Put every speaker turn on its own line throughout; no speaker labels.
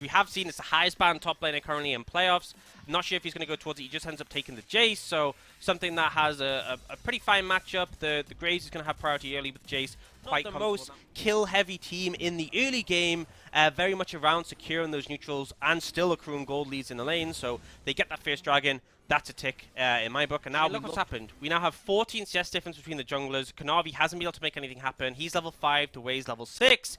We have seen it's the highest banned top laner currently in playoffs. I'm not sure if he's going to go towards it. He just ends up taking the Jace, so something that has a pretty fine matchup. The Graves is going to have priority early with Jace. Quite the most kill-heavy team in the early game, very much around securing those neutrals and still accruing gold leads in the lane. So they get that first dragon. That's a tick in my book. And now look what's happened. We now have 14 CS difference between the junglers. Kanavi hasn't been able to make anything happen. He's level 5, Dway's level 6.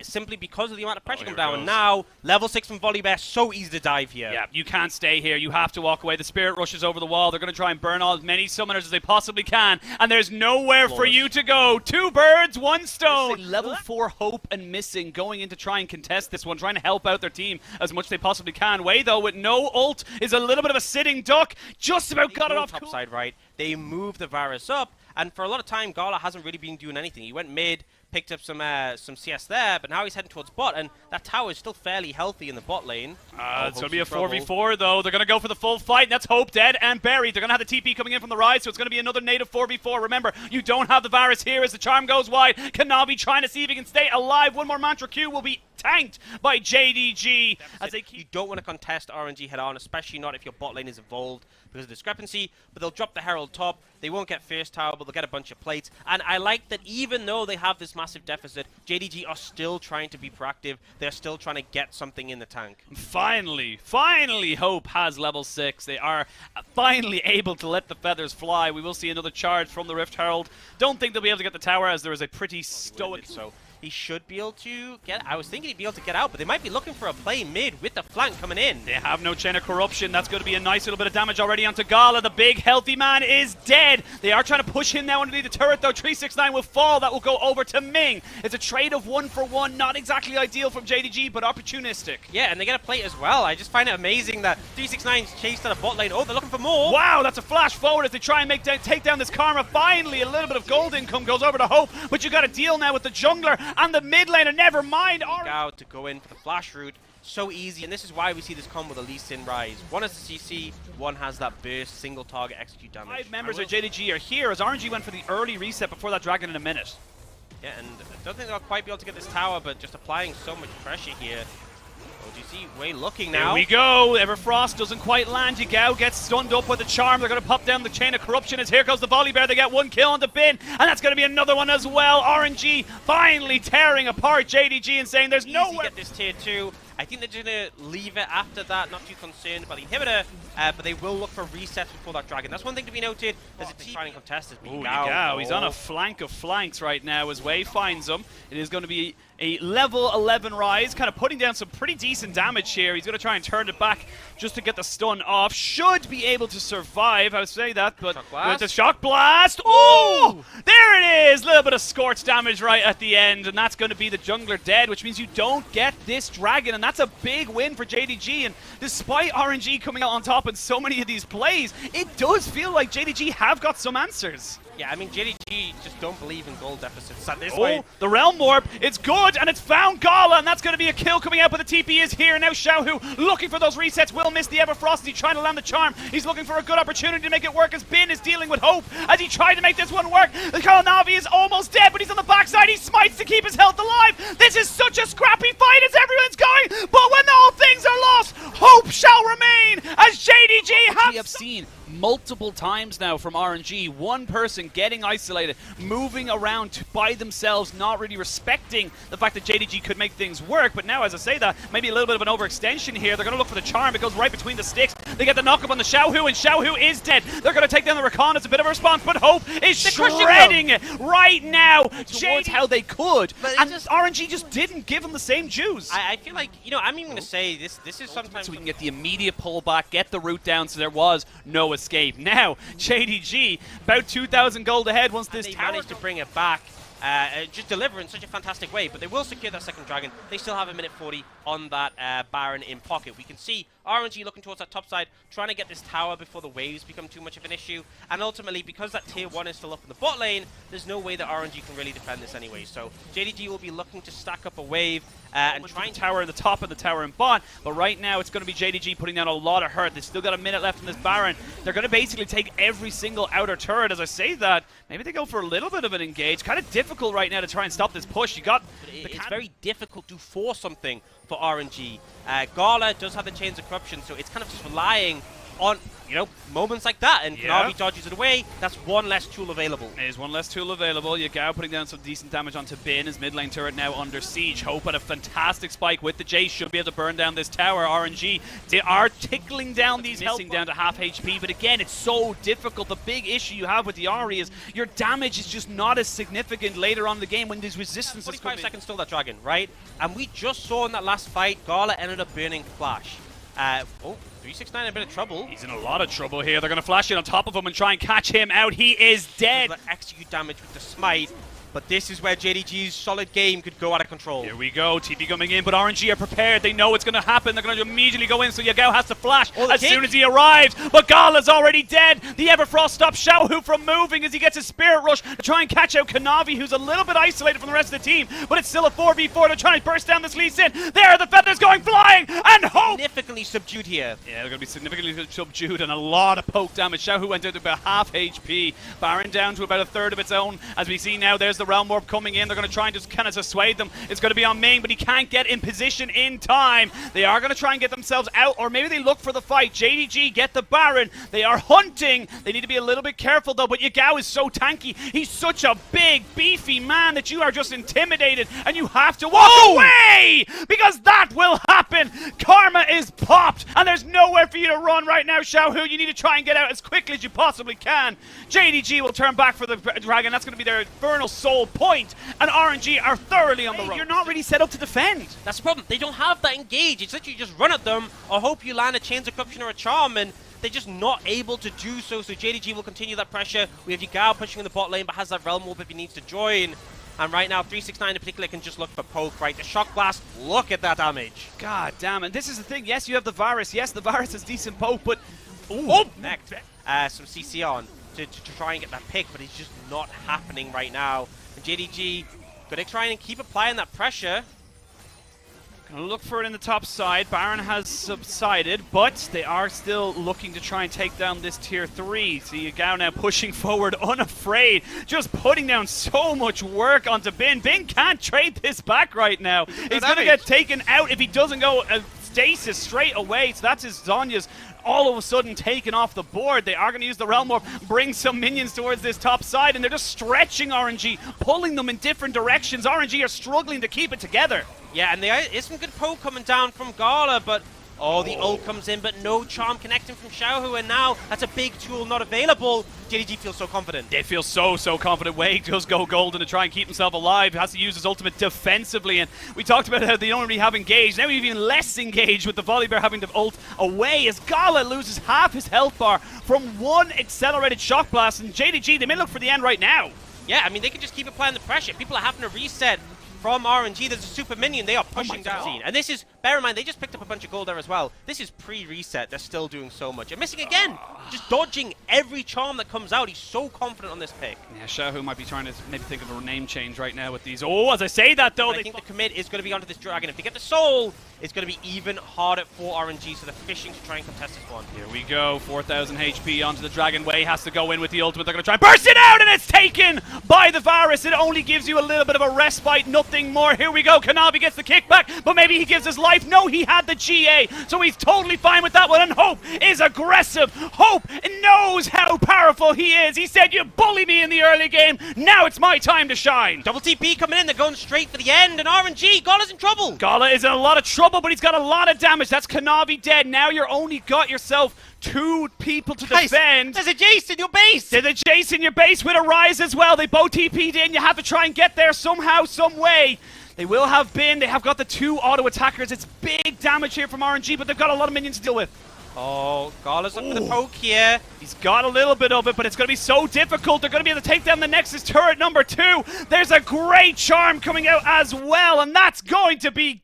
Simply because of the amount of pressure coming down. And now, level 6 from Volibear, so easy to dive here.
Yeah, you can't stay here. You have to walk away. The Spirit rushes over the wall. They're going to try and burn all as many summoners as they possibly can. And there's nowhere for you to go. 2 birds, 1 stone. Level 4 Hope and Missing going in to try and contest this one, trying to help out their team as much as they possibly can. Way, though, with no ult, is a little bit of a sitting duck. Just about got it off
top side, right? They moved the Varus up, and for a lot of time, Gala hasn't really been doing anything. He went mid, picked up some CS there, but now he's heading towards bot, and that tower is still fairly healthy in the bot lane.
It's going to be a 4v4, though. They're going to go for the full fight, and that's Hope dead and buried. They're going to have the TP coming in from the right, so it's going to be another native 4v4. Remember, you don't have the Varus here as the charm goes wide. Kanavi trying to see if he can stay alive. One more Mantra Q will be tanked by JDG.
You don't want to contest RNG head-on, especially not if your bot lane is involved because of discrepancy, but they'll drop the Herald top. They won't get first tower, but they'll get a bunch of plates. And I like that even though they have this massive deficit, JDG are still trying to be proactive. They're still trying to get something in the tank.
Finally, Hope has level 6. They are finally able to let the feathers fly. We will see another charge from the Rift Herald. Don't think they'll be able to get the tower as there is a pretty stoic...
So he should be able to get... I was thinking he'd be able to get out, but they might be looking for a play mid with the flank coming in.
They have no Chain of Corruption. That's going to be a nice little bit of damage already onto Gala. The big healthy man is dead. They are trying to push him now underneath the turret, though. 369 will fall. That will go over to Ming. It's a trade of 1 for 1. Not exactly ideal from JDG, but opportunistic.
Yeah, and they get a plate as well. I just find it amazing that 369's chased out a bot lane. Oh, they're looking for more.
Wow, that's a flash forward as they try and take down this Karma. Finally, a little bit of gold income goes over to Hope, but you got to deal now with the jungler and the mid laner. Never mind.
Out to go in for the flash route. So easy, and this is why we see this combo, the Lee Sin Rise. One has the CC, one has that burst, single target execute damage.
5 members of JDG are here as RNG went for the early reset before that dragon in a minute.
Yeah, and I don't think they'll quite be able to get this tower, but just applying so much pressure here. OGC way looking now.
There we go. Everfrost doesn't quite land. Yigao gets stunned up with the charm. They're going to pop down the Chain of Corruption as here goes the Volibear. They get 1 kill on the bin, and that's going to be another one as well. RNG finally tearing apart JDG and saying there's no way.
Get this tier 2. I think they're just going to leave it after that, not too concerned about the inhibitor, but they will look for resets before that dragon. That's one thing to be noted. There's a trying to contest this.
Yigao, he's on a flank of flanks right now as Wei finds him. It is going to be a level 11 rise, kind of putting down some pretty decent damage here. He's going to try and turn it back just to get the stun off. Should be able to survive, I would say that, but with the Shock Blast. Oh! There it is! A little bit of scorch damage right at the end, and that's going to be the jungler dead, which means you don't get this dragon, and that's a big win for JDG. And despite RNG coming out on top in so many of these plays, it does feel like JDG have got some answers.
Yeah, I mean, JDG just don't believe in gold deficits. This way.
The Realm Warp, it's good, and it's found Gala, and that's going to be a kill coming out, but the TP is here. Now Xiaohu looking for those resets, will miss the Everfrost. He's trying to land the charm. He's looking for a good opportunity to make it work as Bin is dealing with Hope as he tried to make this one work. The Kanavi is almost dead, but he's on the backside. He smites to keep his health alive. This is such a scrappy fight as everyone's going, but when all things are lost, Hope shall remain as JDG have... We have seen multiple times now from RNG, one person getting isolated, moving around by themselves, not really respecting the fact that JDG could make things work. But now, as I say that, maybe a little bit of an overextension here. They're going to look for the charm. It goes right between the sticks. They get the knock-up on the Xiaohu, and Xiaohu is dead. They're going to take down the Rakan as a bit of a response, but Hope is shredding it right now towards how they could. And RNG just didn't give them the same juice.
I feel like, you know, I'm even going to say this is sometimes...
So we can get the immediate pullback, get the route down so there was no escape. Now, JDG, about 2,000 gold ahead once this tower...
managed to bring it back, just deliver in such a fantastic way, but they will secure that second dragon. They still have a minute 40 on that Baron in pocket. We can see RNG looking towards that top side, trying to get this tower before the waves become too much of an issue, and ultimately, because that tier 1 is still up in the bot lane, there's no way that RNG can really defend this anyway. So JDG will be looking to stack up a wave and try and
tower in the top and the tower in bot, but right now it's going to be JDG putting down a lot of hurt. They've still got a minute left in this Baron. They're going to basically take every single outer turret. As I say that, maybe they go for a little bit of an engage. Kind of difficult difficult right now to try and stop this push. You got
it's very difficult to force something for RNG. Gala does have the Chains of Corruption, so it's kind of just relying on, you know, moments like that, and Kanavi dodges it away. That's one less tool available.
It is one less tool available. Yagao putting down some decent damage onto Bin. His mid lane turret now under siege. Hope at a fantastic spike with the Jace should be able to burn down this tower. RNG, they are tickling down these missing down to half HP, but again, it's so difficult. The big issue you have with the Ahri is your damage is just not as significant later on in the game when there's resistance.
45 seconds still that dragon, right? And we just saw in that last fight, Gala ended up burning Flash. 369 in a bit of trouble.
He's in a lot of trouble here. They're going to flash in on top of him and try and catch him out. He is dead.
Execute damage with the smite. But this is where JDG's solid game could go out of control.
Here we go. TP coming in, but RNG are prepared. They know it's going to happen. They're going to immediately go in, so Yagao has to flash as soon as he arrives. But Gala's already dead. The Everfrost stops Xiaohu from moving as he gets his Spirit Rush to try and catch out Kanavi, who's a little bit isolated from the rest of the team. But it's still a 4v4. They're trying to burst down this Lee Sin. There are the feathers going flying, and Hope!
Significantly subdued here.
Yeah, they're going to be significantly subdued and a lot of poke damage. Xiaohu went down to about half HP. Baron down to about a third of its own. As we see now, there's the Realm Warp coming in. They're going to try and just kind of dissuade them. It's going to be on main, but he can't get in position in time. They are going to try and get themselves out, or maybe they look for the fight. JDG get the Baron. They are hunting. They need to be a little bit careful, though, but Yagao is so tanky. He's such a big, beefy man that you are just intimidated, and you have to walk away, because that will happen. Karma is popped, and there's nowhere for you to run right now, Xiaohu. You need to try and get out as quickly as you possibly can. JDG will turn back for the Dragon. That's going to be their Infernal Soul point, and RNG are thoroughly on the road. You're not really set up to defend.
That's the problem. They don't have that engage. It's literally just run at them or hope you land a Chains of Corruption or a Charm, and they're just not able to do so. So JDG will continue that pressure. We have Yagao pushing in the bot lane, but has that Realm Warp if he needs to join. And right now, 369 in particular can just look for poke, right? The Shock Blast, look at that damage.
God damn it. This is the thing. Yes, you have the Virus. Yes, the Virus has decent poke, but...
Next. Some CC on to try and get that pick, but it's just not happening right now. And JDG going to try and keep applying that pressure.
Going to look for it in the top side. Baron has subsided, but they are still looking to try and take down this tier 3. See Yagao now pushing forward unafraid, just putting down so much work onto Bin. Bin can't trade this back right now. He's going to get taken out if he doesn't go stasis straight away. So that's his Zonya's all of a sudden taken off the board. They are going to use the Realm Warp, bring some minions towards this top side, and they're just stretching RNG, pulling them in different directions. RNG are struggling to keep it together.
Yeah, and there is some good poke coming down from Gala, but the ult comes in, but no charm connecting from Xiaohu, and now that's a big tool not available. JDG feels so confident.
They feel so confident. Wei does go golden to try and keep himself alive. He has to use his ultimate defensively, and we talked about how they don't really have engaged. Now we've even less engaged with the Volibear having to ult away as Gala loses half his health bar from one accelerated shock blast, and JDG, they may look for the end right now.
Yeah, I mean, they can just keep applying the pressure. People are having to reset from RNG. There's a super minion. They are pushing down. And this is, bear in mind, they just picked up a bunch of gold there as well. This is pre-reset. They're still doing so much. And missing again. Just dodging every charm that comes out. He's so confident on this pick.
Yeah, Xiaohu might be trying to maybe think of a name change right now with these. Oh, as I say that, though,
I think the commit is going to be onto this Dragon. If they get the soul, it's going to be even harder for RNG. So they're fishing to try and contest this one.
Here we go. 4,000 HP onto the Dragon. Wei has to go in with the ultimate. They're going to try and burst it out, and it's taken by the Virus. It only gives you a little bit of a respite, nothing more. Here we go. Kanavi gets the kickback, but maybe he gives his life. No, he had the GA, so he's totally fine with that one. And Hope is aggressive. Hope knows how powerful he is. He said, you bully me in the early game. Now it's my time to shine.
Double TP coming in. They're going straight for the end, and RNG, Gala's in trouble.
Gala is in a lot of trouble, but he's got a lot of damage. That's Kanavi dead. Now you're only got yourself 2 people to defend.
There's a Jace in your base.
There's a Jace in your base with a Rise as well. They both TP'd in. You have to try and get there somehow, some way. They will have Bin. They have got the 2 auto attackers. It's big damage here from RNG, but they've got a lot of minions to deal with.
Oh, Gala's up for the poke here.
He's got a little bit of it, but it's going to be so difficult. They're going to be able to take down the Nexus turret number 2. There's a great charm coming out as well, and that's going to be